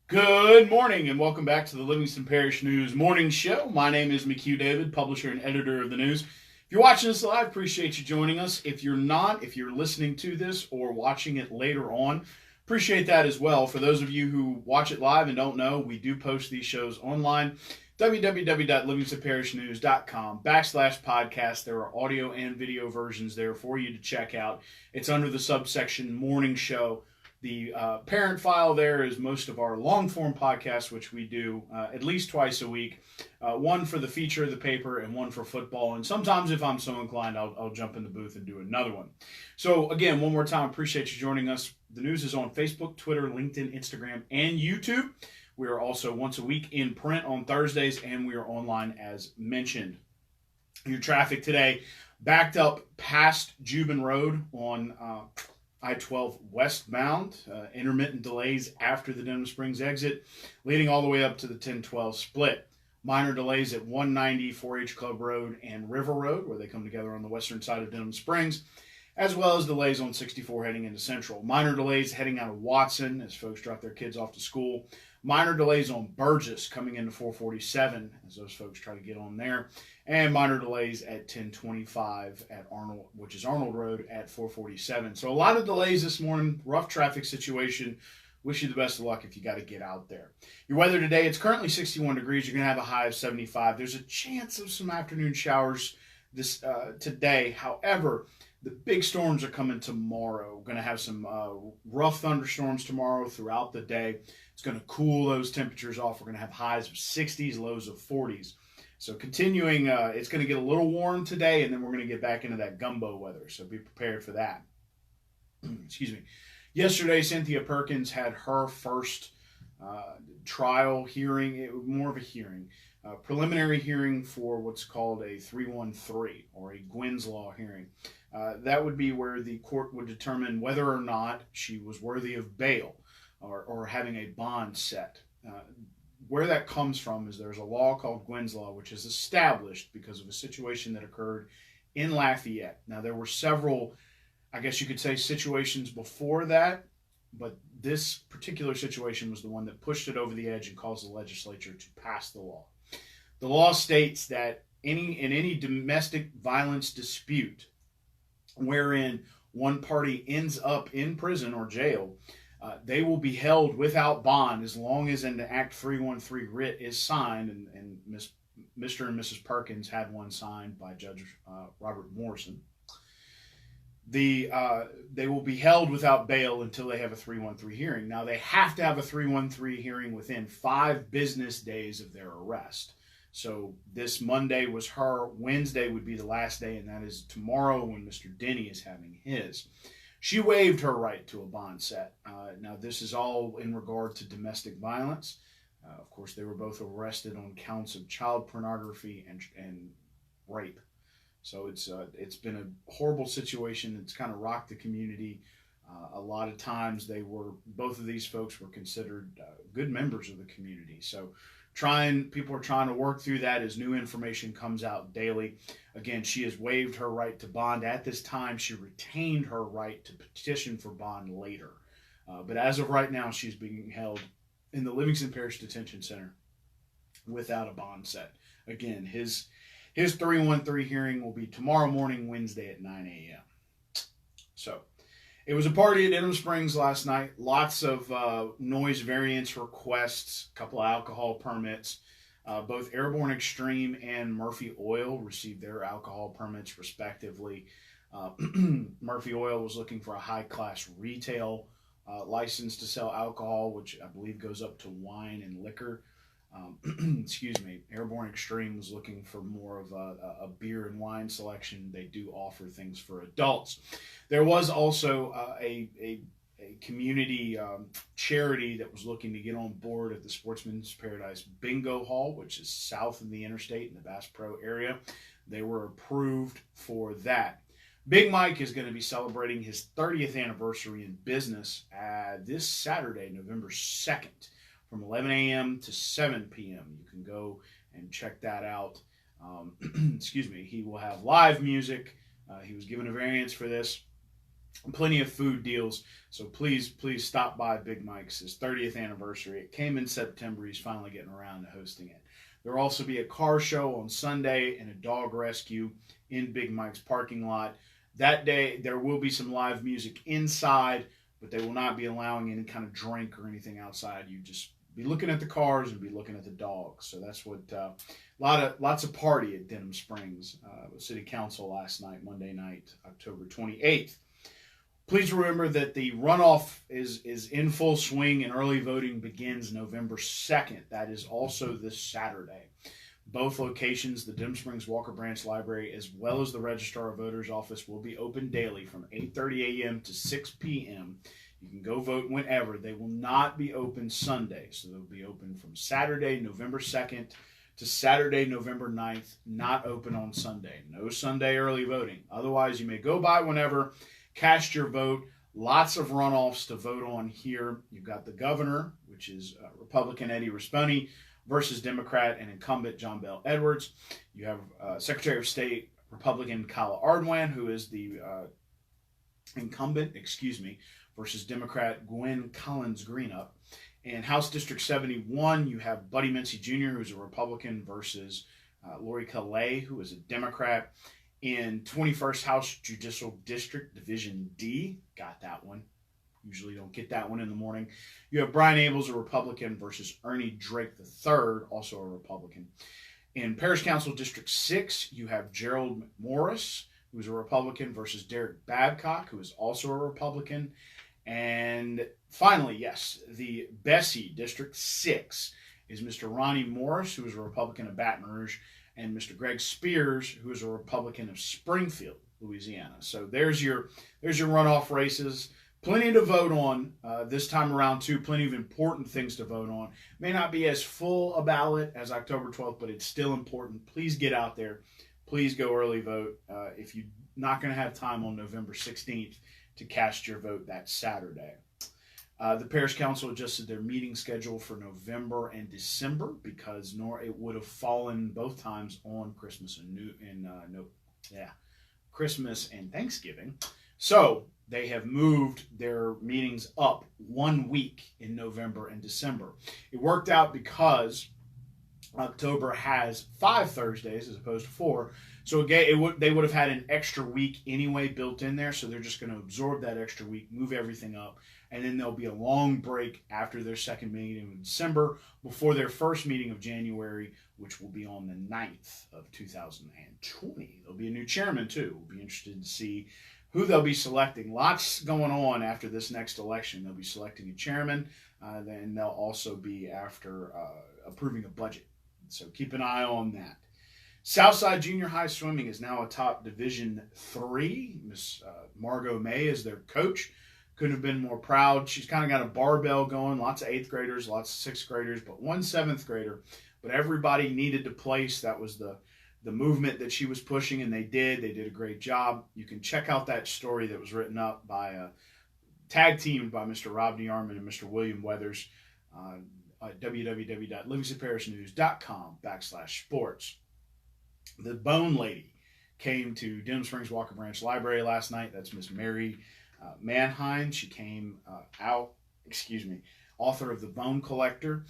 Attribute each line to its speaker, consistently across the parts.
Speaker 1: Good morning and welcome back to the Livingston Parish News Morning Show. My name is McHugh David, publisher and editor of the news. If you're watching this live, appreciate you joining us. If you're not, if you're listening to this or watching it later on, appreciate that as well. For those of you who watch it live and don't know, we do post these shows online. www.livingstonparishnews.com/podcast. There are audio and video versions there for you to check out. It's under the subsection Morning Show. The parent file there is most of our long-form podcasts, which we do at least twice a week. One for the feature of the paper and one for football. And sometimes, if I'm so inclined, I'll jump in the booth and do another one. So, again, one more time, appreciate you joining us. The news is on Facebook, Twitter, LinkedIn, Instagram, and YouTube. We are also once a week in print on Thursdays, and we are online as mentioned. Your traffic today backed up past Jubin Road on I-12 westbound, intermittent delays after the Denham Springs exit, leading all the way up to the 10-12 split. Minor delays at 190 4-H Club Road and River Road, where they come together on the western side of Denham Springs, as well as delays on 64 heading into Central. Minor delays heading out of Watson as folks drop their kids off to school. Minor delays on Burgess coming into 447 as those folks try to get on there. And minor delays at 1025 at Arnold, which is Arnold Road at 447. So a lot of delays this morning, rough traffic situation. Wish you the best of luck if you got to get out there. Your weather today, it's currently 61 degrees. You're going to have a high of 75. There's a chance of some afternoon showers this today. However, the big storms are coming tomorrow. We're going to have some rough thunderstorms tomorrow throughout the day. It's going to cool those temperatures off. We're going to have highs of 60s, lows of 40s. So continuing, it's going to get a little warm today, and then we're going to get back into that gumbo weather. So be prepared for that. Excuse me. Yesterday, Cynthia Perkins had her first trial hearing, more of a hearing, preliminary hearing for what's called a 313 or a Gwynn's Law hearing. That would be where the court would determine whether or not she was worthy of bail or having a bond set. Where that comes from is there's a law called Gwynn's Law, which is established because of a situation that occurred in Lafayette. Now, there were several, I guess you could say, situations before that, but this particular situation was the one that pushed it over the edge and caused the legislature to pass the law. The law states that in any domestic violence dispute wherein one party ends up in prison or jail, they will be held without bond as long as an Act 313 writ is signed, and Mr. and Mrs. Perkins had one signed by Judge Robert Morrison. They will be held without bail until they have a 313 hearing. Now, they have to have a 313 hearing within 5 business days of their arrest. So this Monday was her. Wednesday would be the last day, and that is tomorrow when Mr. Denny is having his. She waived her right to a bond set. Now, this is all in regard to domestic violence. Of course, they were both arrested on counts of child pornography and rape. So it's been a horrible situation. It's kind of rocked the community. A lot of times both of these folks were considered good members of the community. So people are trying to work through that as new information comes out daily. Again, she has waived her right to bond. At this time, she retained her right to petition for bond later. But as of right now, she's being held in the Livingston Parish Detention Center without a bond set. Again, his 313 hearing will be tomorrow morning, Wednesday at 9 a.m. So, it was a party at Denham Springs last night. Lots of noise variance requests, a couple of alcohol permits. Both Airborne Extreme and Murphy Oil received their alcohol permits respectively. Murphy Oil was looking for a high-class retail license to sell alcohol, which I believe goes up to wine and liquor. Excuse me. Airborne Extreme was looking for more of a beer and wine selection. They do offer things for adults. There was also a community charity that was looking to get on board at the Sportsman's Paradise Bingo Hall, which is south of the interstate in the Bass Pro area. They were approved for that. Big Mike is going to be celebrating his 30th anniversary in business this Saturday, November 2nd. From 11 a.m. to 7 p.m. You can go and check that out. Excuse me. He will have live music. He was given a variance for this. Plenty of food deals. So please stop by Big Mike's. His 30th anniversary. It came in September. He's finally getting around to hosting it. There will also be a car show on Sunday and a dog rescue in Big Mike's parking lot. That day, there will be some live music inside, but they will not be allowing any kind of drink or anything outside. You just be looking at the cars and be looking at the dogs. So that's what lots of party at Denham Springs. City Council last night, Monday night, October 28th. Please remember that the runoff is in full swing and early voting begins November 2nd. That is also this Saturday. Both locations, the Denham Springs Walker Branch Library as well as the Registrar of Voters office, will be open daily from 8:30 a.m. to 6 p.m. You can go vote whenever. They will not be open Sunday. So they'll be open from Saturday, November 2nd to Saturday, November 9th. Not open on Sunday. No Sunday early voting. Otherwise, you may go by whenever. Cast your vote. Lots of runoffs to vote on here. You've got the governor, which is Republican Eddie Rispone, versus Democrat and incumbent John Bel Edwards. You have Secretary of State Republican Kyle Ardoin, who is the incumbent, versus Democrat Gwen Collins Greenup. In House District 71, you have Buddy Mincy Jr., who's a Republican, versus Lori Calais, who is a Democrat. In 21st House Judicial District, Division D, got that one. Usually don't get that one in the morning. You have Brian Abels, a Republican, versus Ernie Drake III, also a Republican. In Parish Council District 6, you have Gerald McMorris, who's a Republican, versus Derek Babcock, who is also a Republican. And finally, yes, the Bessie District 6 is Mr. Ronnie Morris, who is a Republican of Baton Rouge, and Mr. Greg Spears, who is a Republican of Springfield, Louisiana. So there's your runoff races. Plenty to vote on this time around, too. Plenty of important things to vote on. May not be as full a ballot as October 12th, but it's still important. Please get out there. Please go early vote. If you're not going to have time on November 16th to cast your vote that Saturday. The Parish Council adjusted their meeting schedule for November and December because it would have fallen both times on Christmas Christmas and Thanksgiving. So they have moved their meetings up 1 week in November and December. It worked out because October has 5 Thursdays as opposed to 4. So they would have had an extra week anyway built in there. So they're just going to absorb that extra week, move everything up. And then there'll be a long break after their second meeting in December before their first meeting of January, which will be on the 9th of 2020. There'll be a new chairman, too. We'll be interested to see who they'll be selecting. Lots going on after this next election. They'll be selecting a chairman. Then they'll also be after approving a budget. So keep an eye on that. Southside Junior High Swimming is now atop Division 3. Miss Margot May is their coach. Couldn't have been more proud. She's kind of got a barbell going. Lots of 8th graders, lots of 6th graders, but one 7th grader. But everybody needed to place. That was the movement that she was pushing, and they did. They did a great job. You can check out that story that was written up by a tag team by Mr. Rob DeArmond and Mr. William Weathers at www.livingstonparishnews.com/sports. The Bone Lady came to Denham Springs Walker Branch Library last night. That's Miss Mary Manheim. She came author of The Bone Collector.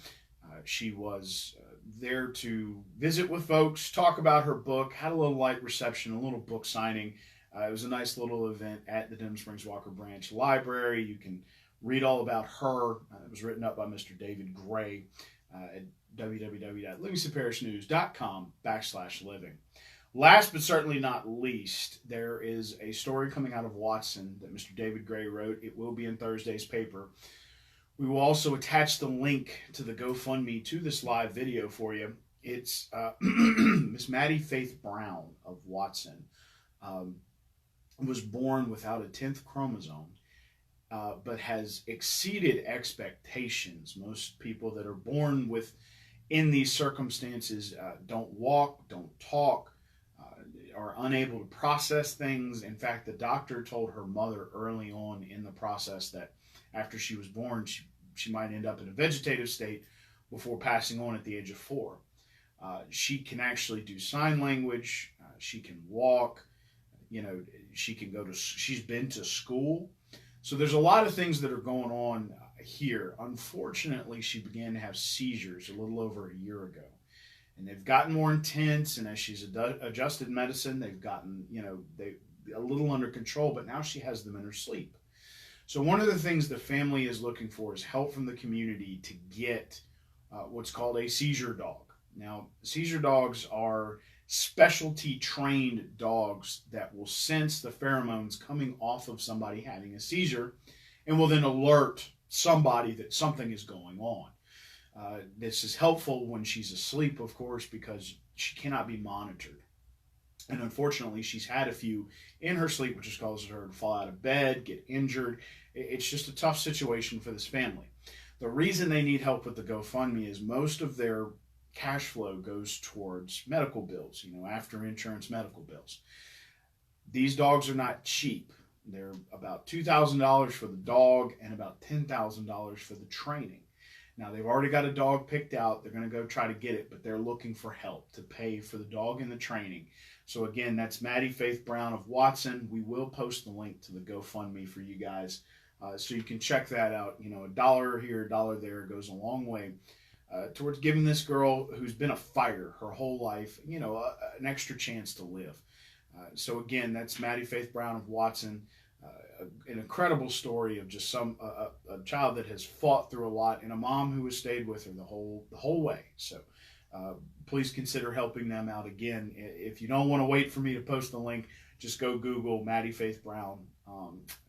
Speaker 1: She was there to visit with folks, talk about her book, had a little light reception, a little book signing. It was a nice little event at the Denham Springs Walker Branch Library. You can read all about her. It was written up by Mr. David Gray at www.livingstonparishnews.com/living. Last but certainly not least, there is a story coming out of Watson that Mr. David Gray wrote. It will be in Thursday's paper. We will also attach the link to the GoFundMe to this live video for you. It's Miss Maddie Faith Brown of Watson was born without a 10th chromosome, but has exceeded expectations. Most people that are born in these circumstances don't walk, don't talk, are unable to process things. In fact, the doctor told her mother early on in the process that after she was born, she might end up in a vegetative state before passing on at the age of 4. She can actually do sign language. She can walk, she can go to, she's been to school. So there's a lot of things that are going on here. Unfortunately, she began to have seizures a little over a year ago. And they've gotten more intense, and as she's adjusted medicine, they've gotten, a little under control, but now she has them in her sleep. So one of the things the family is looking for is help from the community to get what's called a seizure dog. Now, seizure dogs are specialty trained dogs that will sense the pheromones coming off of somebody having a seizure and will then alert somebody that something is going on. This is helpful when she's asleep, of course, because she cannot be monitored. And unfortunately, she's had a few in her sleep, which has caused her to fall out of bed, get injured. It's just a tough situation for this family. The reason they need help with the GoFundMe is most of their cash flow goes towards medical bills, after insurance medical bills. These dogs are not cheap. They're about $2,000 for the dog and about $10,000 for the training. Now, they've already got a dog picked out. They're going to go try to get it, but they're looking for help to pay for the dog and the training. So again, that's Maddie Faith Brown of Watson. We will post the link to the GoFundMe for you guys, so you can check that out. $1 here, $1 there goes a long way towards giving this girl who's been a fighter her whole life, an extra chance to live. So again, that's Maddie Faith Brown of Watson. An incredible story of just a child that has fought through a lot, and a mom who has stayed with her the whole way. So please consider helping them out. Again, if you don't want to wait for me to post the link, just go Google Maddie Faith Brown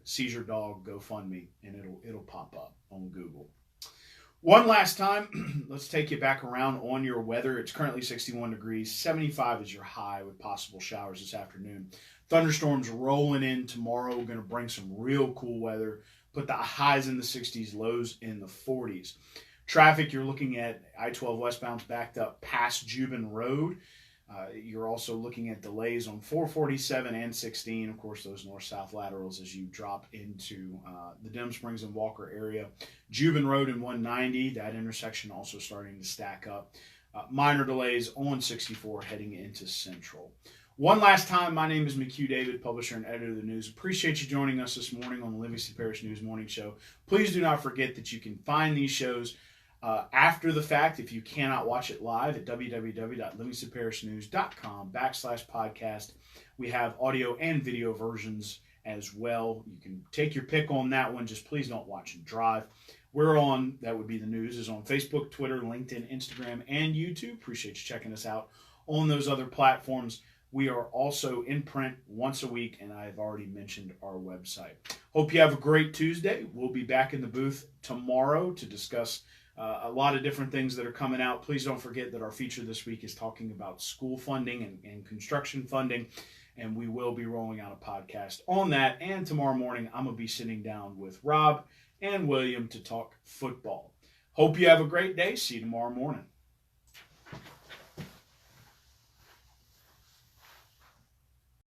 Speaker 1: seizure dog GoFundMe, and it'll pop up on Google. One last time, let's take you back around on your weather. It's currently 61 degrees. 75 is your high with possible showers this afternoon. Thunderstorms rolling in tomorrow. We're going to bring some real cool weather. Put the highs in the 60s, lows in the 40s. Traffic, you're looking at I-12 westbound backed up past Jubin Road. You're also looking at delays on 447 and 16. Of course, those north-south laterals as you drop into the Denham Springs and Walker area. Jubin Road and 190, that intersection also starting to stack up. Minor delays on 64 heading into Central. One last time, my name is McHugh David, publisher and editor of the news. Appreciate you joining us this morning on the Livingston Parish News Morning Show. Please do not forget that you can find these shows after the fact if you cannot watch it live at www.livingstonparishnews.com/podcast. We have audio and video versions as well. You can take your pick on that one. Just please don't watch and drive. We're on, that would be the news, is on Facebook, Twitter, LinkedIn, Instagram, and YouTube. Appreciate you checking us out on those other platforms. We are also in print once a week, and I've already mentioned our website. Hope you have a great Tuesday. We'll be back in the booth tomorrow to discuss a lot of different things that are coming out. Please don't forget that our feature this week is talking about school funding and construction funding, and we will be rolling out a podcast on that. And tomorrow morning, I'm going to be sitting down with Rob and William to talk football. Hope you have a great day. See you tomorrow morning.